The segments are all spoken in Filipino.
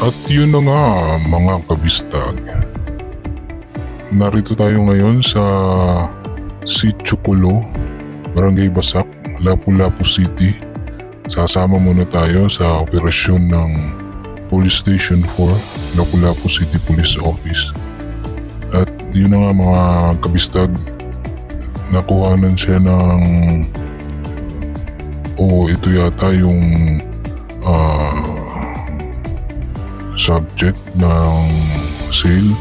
At yun na nga mga kabistag. Narito tayo ngayon sa Sitio Kulo, Barangay Basak, Lapu-Lapu City. Sasama muna tayo sa operasyon ng Police Station 4, Lapu-Lapu City Police Office. At yun na nga mga kabistag, nakuhanan siya ng ito yata yung subject ng sale.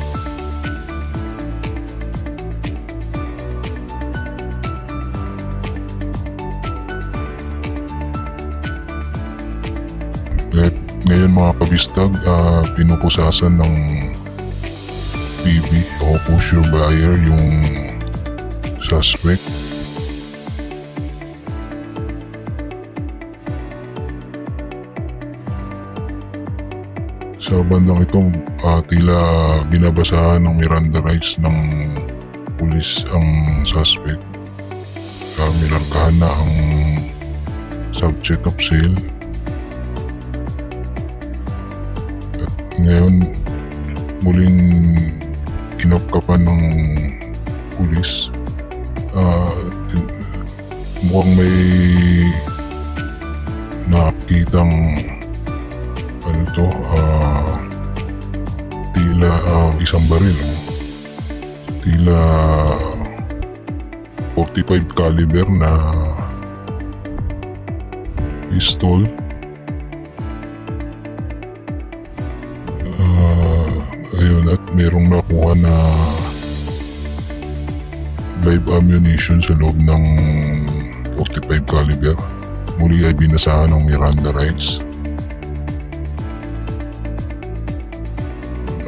At ngayon mga kabistag, pinupusasan ng PB o push your buyer yung suspect. Sa bandang ito, tila binabasahan ng Miranda rights ng pulis ang suspect. Minarkahan na ang subject of sale. At ngayon, muling kinapkapan ng pulis. Mukhang may nakitang tila isang baril, tila 45 caliber na pistol. Ayun, at merong nakuha na live ammunition sa loob ng 45 caliber. Muli ay binasahan ng Miranda rights.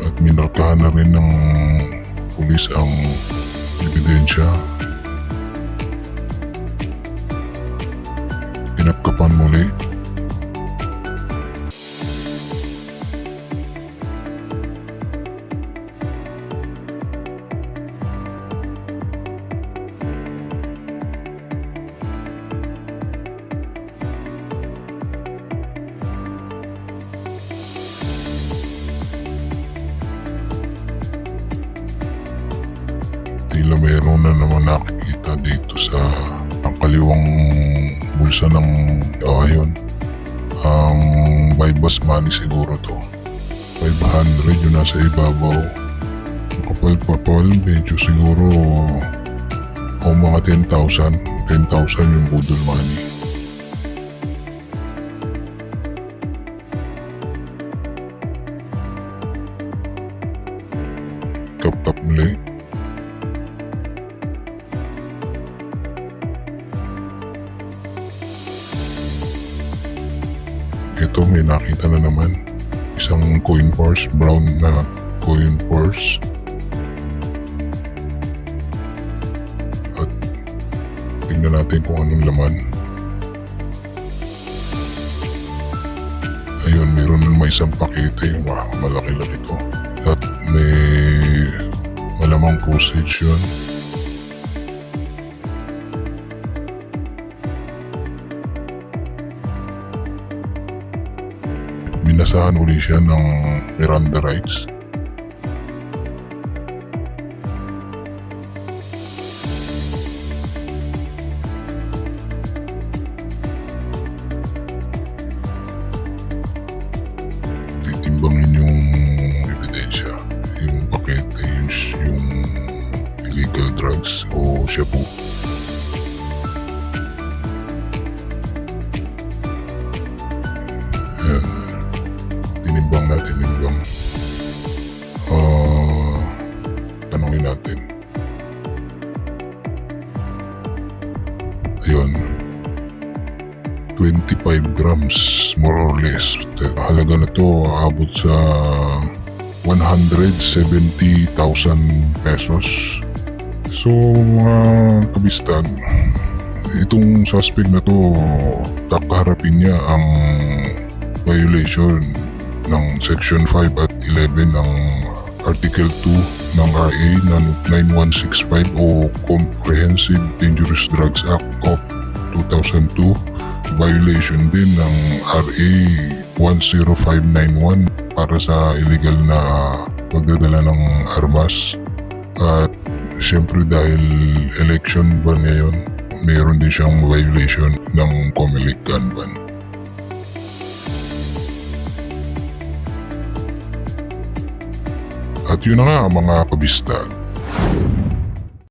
At minarkahan na rin ng pulis ang ebidensya. Pinapkapan muli. Tila mayroon na naman nakikita dito sa ang kaliwang bulsa ng ayun. Ang bypass money siguro to. 500 yung nasa ibabaw. Ang kapal-papal, medyo siguro mga 10,000. 10,000 yung budol money. Tap-tap muli. Ito may nakita na naman isang coin purse, brown na coin purse. At tingnan natin kung anong laman. Ayun, meron naman isang pakete. Wow, malaki-laki ito. At may malamang postage yun. Binasahan uli siya ng Miranda rights. Titimbangin yung ebidensya, yung pakete, yung illegal drugs o shabu. Ayan. Tinimbang natin, tinimbang. Tanongin natin. Ayun. 25 grams more or less. Halaga na to abot sa 170,000 pesos. So mga kabistag, itong suspect na to, kakaharapin niya ang violation ng Section 5 at 11 ng Article 2 ng RA na 9165 o Comprehensive Dangerous Drugs Act of 2002, violation din ng RA 10591 para sa illegal na pagdadala ng armas. At siyempre dahil election ban ngayon, mayroon din siyang violation ng COMELEC gun ban. At yun na nga mga kabista,